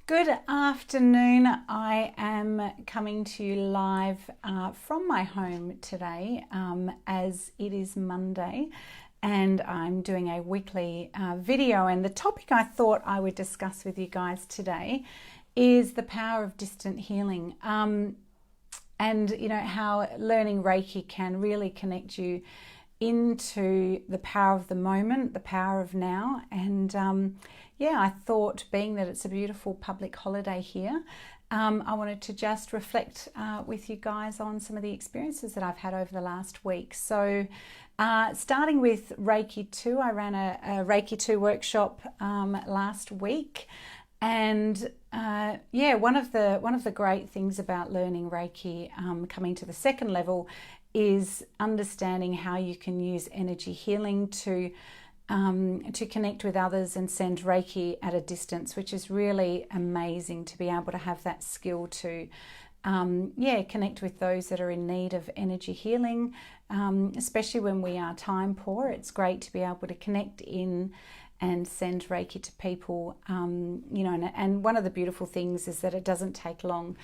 Good afternoon. I am coming to you live from my home today as it is Monday, and I'm doing a weekly video, and the topic I thought I would discuss with you guys today is the power of distant healing, and how learning Reiki can really connect you into the power of the moment, the power of now. And I thought, being that it's a beautiful public holiday here, I wanted to just reflect with you guys on some of the experiences that I've had over the last week. So starting with Reiki 2, I ran a Reiki 2 workshop last week. And one of the great things about learning Reiki, coming to the second level, is understanding how you can use energy healing to connect with others and send Reiki at a distance, which is really amazing to be able to have that skill to connect with those that are in need of energy healing, especially when we are time poor. It's great to be able to connect in and send Reiki to people, and one of the beautiful things is that it doesn't take long.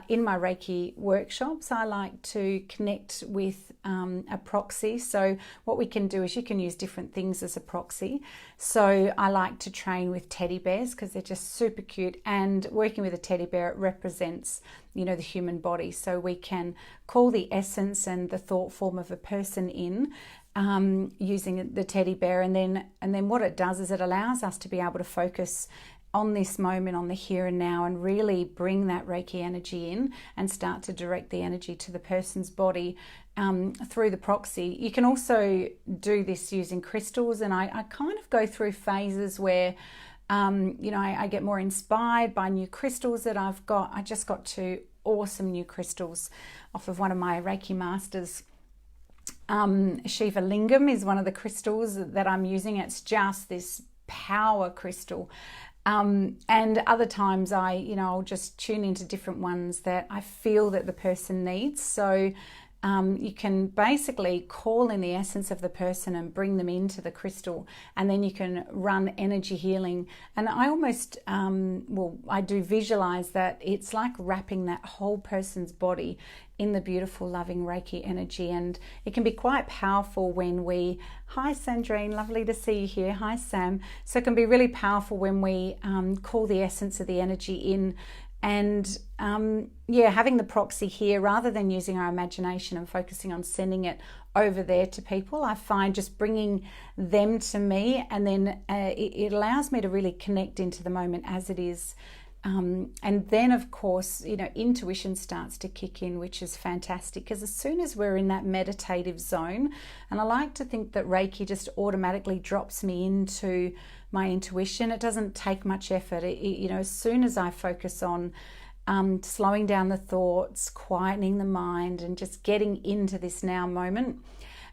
In my Reiki workshops, I like to connect with a proxy. So what we can do is you can use different things as a proxy. So I like to train with teddy bears because they're just super cute, and working with a teddy bear, it represents the human body. So we can call the essence and the thought form of a person in, using the teddy bear, and then what it does is it allows us to be able to focus on this moment, on the here and now, and really bring that Reiki energy in and start to direct the energy to the person's body through the proxy. You can also do this using crystals, and I kind of go through phases where I get more inspired by new crystals that I've got. I just got 2 awesome new crystals off of one of my Reiki Masters. Shiva Lingam is one of the crystals that I'm using. It's just this power crystal. And other times I'll just tune into different ones that I feel that the person needs. So you can basically call in the essence of the person and bring them into the crystal, and then you can run energy healing. And I almost, I do visualize that it's like wrapping that whole person's body in the beautiful, loving Reiki energy. And it can be quite powerful when we, hi Sandrine, lovely to see you here. Hi Sam. So it can be really powerful when we call the essence of the energy in. And having the proxy here, rather than using our imagination and focusing on sending it over there to people, I find just bringing them to me, and then it allows me to really connect into the moment as it is. And then, of course, intuition starts to kick in, which is fantastic, because as soon as we're in that meditative zone, and I like to think that Reiki just automatically drops me into my intuition. It doesn't take much effort. As soon as I focus on slowing down the thoughts, quietening the mind, and just getting into this now moment,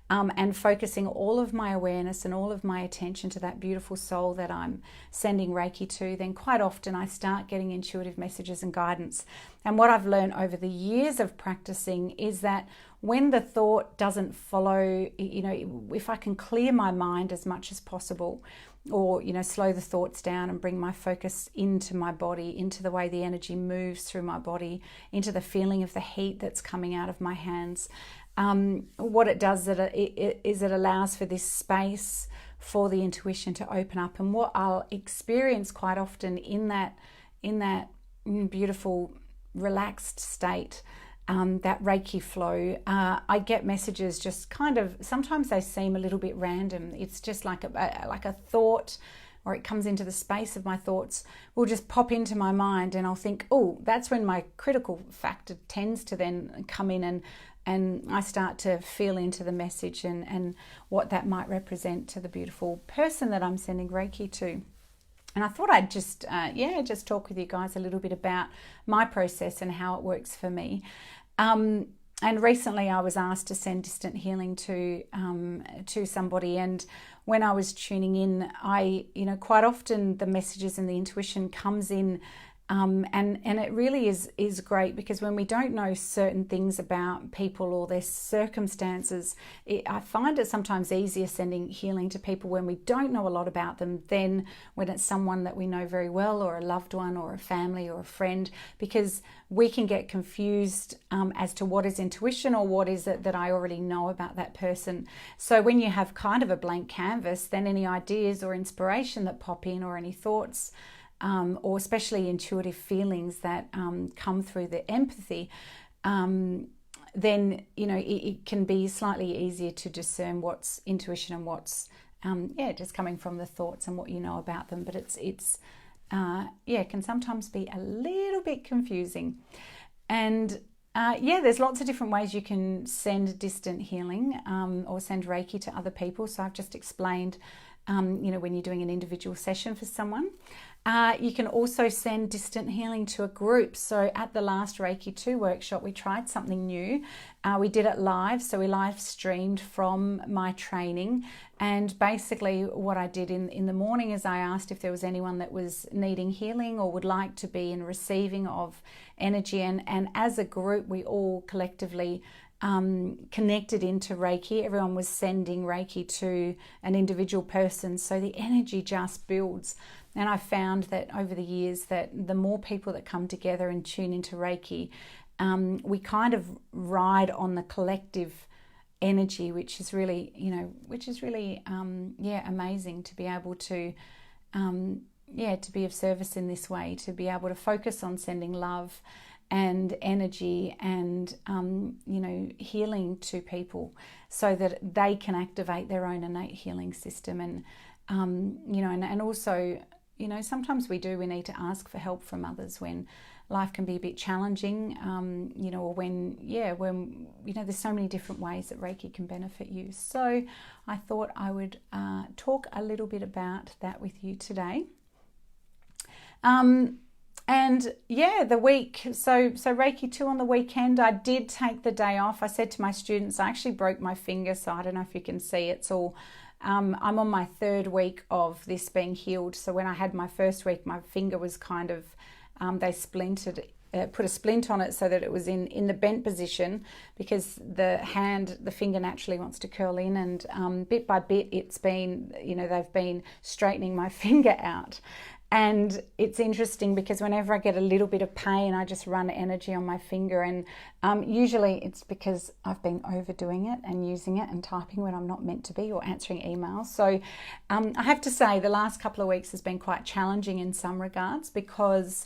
and focusing all of my awareness and all of my attention to that beautiful soul that I'm sending Reiki to, then quite often I start getting intuitive messages and guidance. And what I've learned over the years of practicing is that when the thought doesn't follow, if I can clear my mind as much as possible, or slow the thoughts down and bring my focus into my body, into the way the energy moves through my body, into the feeling of the heat that's coming out of my hands, what it does is it allows for this space for the intuition to open up. And what I'll experience quite often in that beautiful relaxed state, that Reiki flow, I get messages just kind of, sometimes they seem a little bit random. It's just like a thought, or it comes into the space of my thoughts, will just pop into my mind, and I'll think, oh, that's when my critical factor tends to then come in, and I start to feel into the message and what that might represent to the beautiful person that I'm sending Reiki to. And I thought I'd just talk with you guys a little bit about my process and how it works for me. And recently I was asked to send distant healing to somebody, and when I was tuning in, quite often the messages and the intuition comes in And it really is great, because when we don't know certain things about people or their circumstances, I find it sometimes easier sending healing to people when we don't know a lot about them than when it's someone that we know very well, or a loved one, or a family, or a friend, because we can get confused as to what is intuition or what is it that I already know about that person. So when you have kind of a blank canvas, then any ideas or inspiration that pop in, or any thoughts, or especially intuitive feelings that come through the empathy, then it can be slightly easier to discern what's intuition and what's just coming from the thoughts and what you know about them. But it can sometimes be a little bit confusing. And there's lots of different ways you can send distant healing or send Reiki to other people. So I've just explained when you're doing an individual session for someone. You can also send distant healing to a group. So at the last Reiki 2 workshop, we tried something new. We did it live, so we live streamed from my training. And basically what I did in the morning is I asked if there was anyone that was needing healing or would like to be in receiving of energy. And as a group, we all collectively connected into Reiki. Everyone was sending Reiki to an individual person, so the energy just builds. And I found that over the years that the more people that come together and tune into Reiki, we kind of ride on the collective energy, which is really amazing to be able to to be of service in this way, to be able to focus on sending love and energy and healing to people, so that they can activate their own innate healing system. And and also, sometimes we need to ask for help from others when life can be a bit challenging, or when there's so many different ways that Reiki can benefit you. So I thought I would talk a little bit about that with you today. The week, so Reiki 2 on the weekend, I did take the day off. I said to my students, I actually broke my finger, so I don't know if you can see, it's all, I'm on my 3rd week of this being healed. So when I had my 1st week, my finger was kind of, they splintered, put a splint on it so that it was in the bent position, because the finger naturally wants to curl in, and bit by bit it's been, they've been straightening my finger out. And it's interesting because whenever I get a little bit of pain, I just run energy on my finger. And usually it's because I've been overdoing it and using it and typing when I'm not meant to be, or answering emails. So I have to say the last couple of weeks has been quite challenging in some regards, because,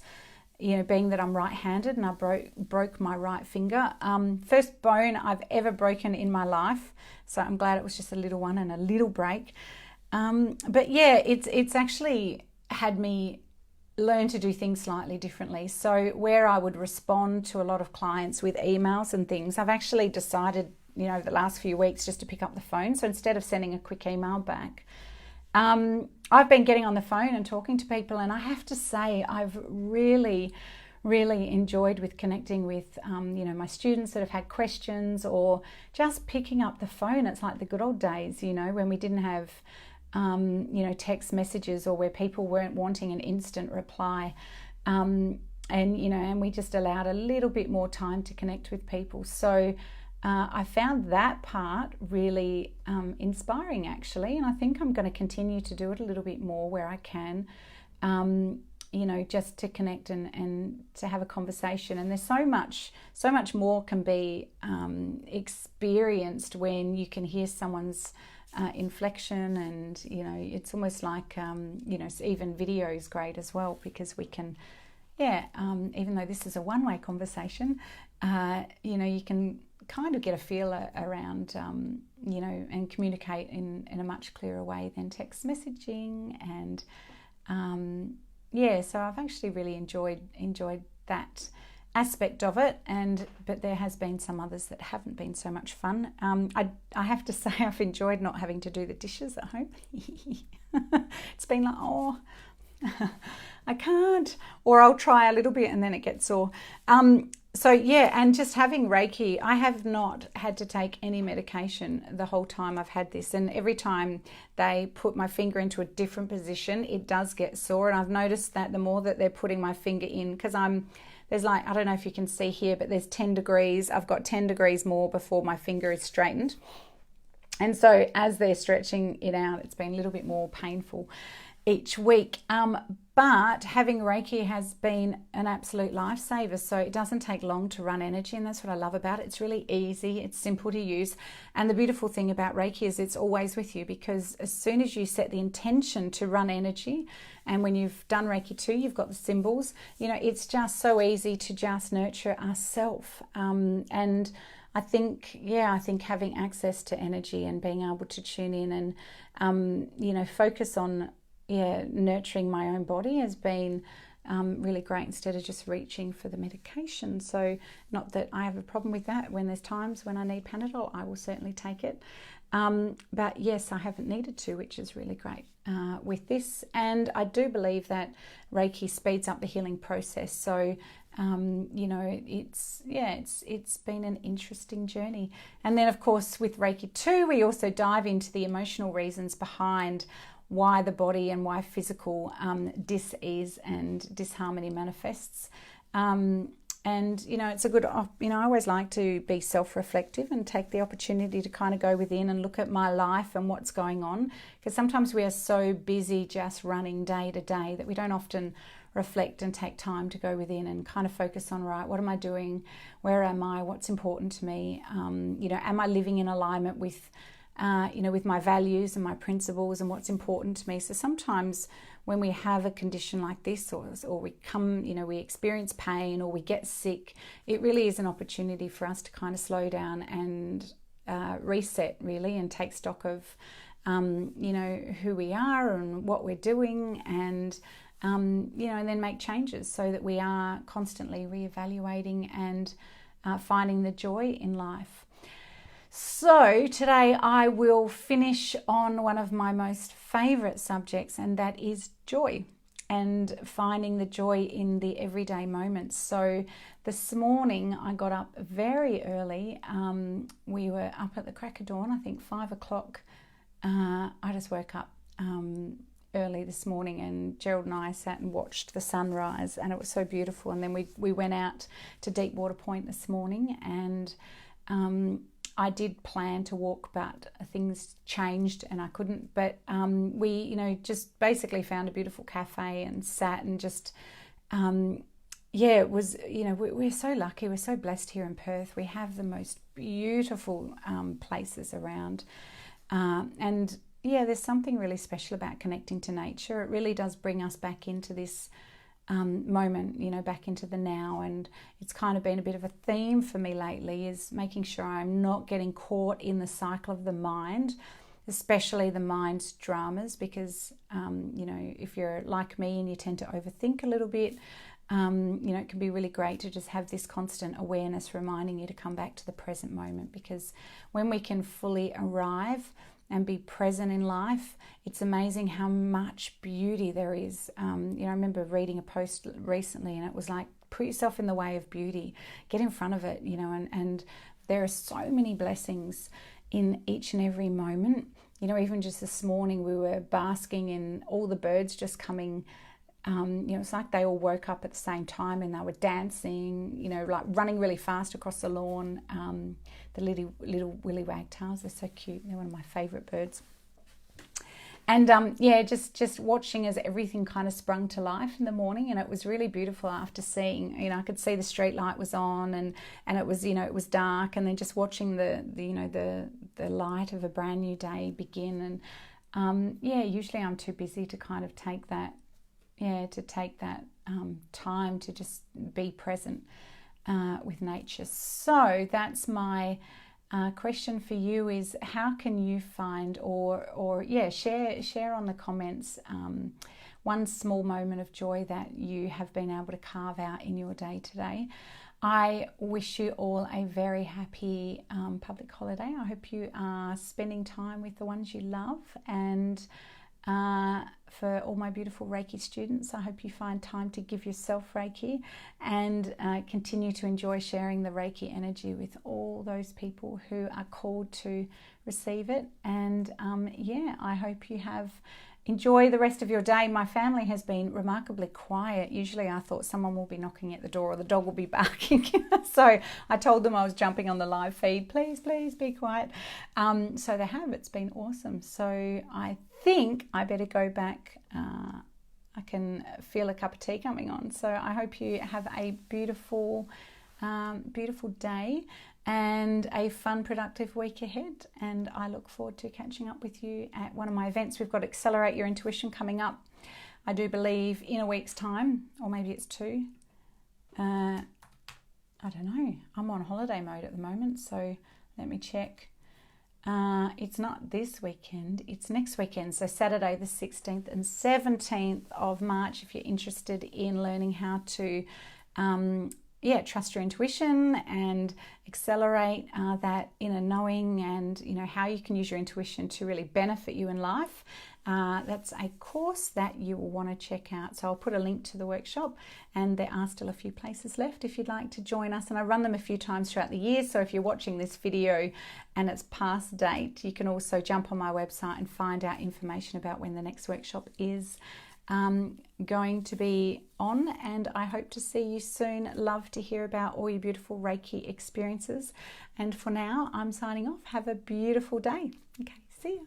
being that I'm right-handed and I broke my right finger. First bone I've ever broken in my life. So I'm glad it was just a little one and a little break. It's actually had me learn to do things slightly differently. So where I would respond to a lot of clients with emails and things, I've actually decided, the last few weeks, just to pick up the phone. So instead of sending a quick email back, I've been getting on the phone and talking to people. And I have to say, I've really enjoyed with connecting with, my students that have had questions, or just picking up the phone. It's like the good old days, when we didn't have text messages, or where people weren't wanting an instant reply, and we just allowed a little bit more time to connect with people. So I found that part really inspiring, actually, and I think I'm going to continue to do it a little bit more where I can, just to connect and to have a conversation. And there's so much more can be experienced when you can hear someone's inflection, and it's almost like even video is great as well, because we can even though this is a one-way conversation, you can kind of get a feel around and communicate in a much clearer way than text messaging. And so I've actually really enjoyed that aspect of it, but there has been some others that haven't been so much fun. I have to say, I've enjoyed not having to do the dishes at home. It's been like, I can't, or I'll try a little bit and then it gets sore. So yeah, and just having Reiki, I have not had to take any medication the whole time I've had this. And every time they put my finger into a different position, it does get sore. And I've noticed that the more that they're putting my finger in, because there's like, I don't know if you can see here, but there's 10 degrees. I've got 10 degrees more before my finger is straightened. And so as they're stretching it out, it's been a little bit more painful each week. But having Reiki has been an absolute lifesaver. So it doesn't take long to run energy, and that's what I love about it. It's really easy, it's simple to use. And the beautiful thing about Reiki is it's always with you, because as soon as you set the intention to run energy, and when you've done Reiki 2, you've got the symbols, it's just so easy to just nurture ourselves. And I think having access to energy and being able to tune in and, focus on nurturing my own body has been really great, instead of just reaching for the medication. So not that I have a problem with that. When there's times when I need Panadol, I will certainly take it. But yes, I haven't needed to, which is really great with this. And I do believe that Reiki speeds up the healing process. So it's been an interesting journey. And then of course with Reiki 2, we also dive into the emotional reasons behind why the body and why physical dis-ease and disharmony manifests. And it's a good, I always like to be self-reflective and take the opportunity to kind of go within and look at my life and what's going on, because sometimes we are so busy just running day to day that we don't often reflect and take time to go within and kind of focus on, right, what am I doing, where am I, what's important to me, am I living in alignment with with my values and my principles and what's important to me. So sometimes when we have a condition like this, or we come, we experience pain or we get sick, it really is an opportunity for us to kind of slow down and reset really, and take stock of, who we are and what we're doing, and and then make changes so that we are constantly reevaluating and finding the joy in life. So today I will finish on one of my most favourite subjects, and that is joy, and finding the joy in the everyday moments. So this morning I got up very early. We were up at the crack of dawn, I think 5 o'clock. I just woke up early this morning, and Gerald and I sat and watched the sunrise, and it was so beautiful. And then we went out to Deepwater Point this morning, and I did plan to walk, but things changed and I couldn't. But we, just basically found a beautiful cafe and sat and just, it was, we're so lucky. We're so blessed here in Perth. We have the most beautiful places around. And there's something really special about connecting to nature. It really does bring us back into this moment, back into the now. And it's kind of been a bit of a theme for me lately, is making sure I'm not getting caught in the cycle of the mind, especially the mind's dramas, because if you're like me and you tend to overthink a little bit, it can be really great to just have this constant awareness reminding you to come back to the present moment, because when we can fully arrive and be present in life, it's amazing how much beauty there is. I remember reading a post recently, and it was like, put yourself in the way of beauty, get in front of it, and there are so many blessings in each and every moment. Even just this morning we were basking in all the birds just coming. It's like they all woke up at the same time and they were dancing, like running really fast across the lawn. The little willy wagtails, they're so cute. They're one of my favourite birds. And just watching as everything kind of sprung to life in the morning, and it was really beautiful after seeing, I could see the street light was on, and it was, it was dark, and then just watching the light of a brand new day begin. And usually I'm too busy to kind of take that time to just be present with nature. So that's my question for you, is how can you find or share on the comments one small moment of joy that you have been able to carve out in your day today. I wish you all a very happy public holiday. I hope you are spending time with the ones you love, and for all my beautiful Reiki students. I hope you find time to give yourself Reiki and continue to enjoy sharing the Reiki energy with all those people who are called to receive it. And yeah, I hope you enjoy the rest of your day. My family has been remarkably quiet. Usually I thought someone will be knocking at the door or the dog will be barking. So I told them I was jumping on the live feed. Please be quiet. So they have. It's been awesome. So I think I better go back. I can feel a cup of tea coming on. So I hope you have a beautiful, beautiful day and a fun, productive week ahead. And I look forward to catching up with you at one of my events. We've got Accelerate Your Intuition coming up, I do believe, in a week's time, or maybe it's 2. I don't know. I'm on holiday mode at the moment, so let me check. It's not this weekend, it's next weekend. So Saturday the 16th and 17th of March, if you're interested in learning how to trust your intuition and accelerate that inner knowing, and how you can use your intuition to really benefit you in life. That's a course that you will want to check out. So I'll put a link to the workshop, and there are still a few places left if you'd like to join us. And I run them a few times throughout the year. So if you're watching this video and it's past date, you can also jump on my website and find out information about when the next workshop is going to be on. And I hope to see you soon. Love to hear about all your beautiful Reiki experiences. And for now, I'm signing off. Have a beautiful day. Okay, see ya.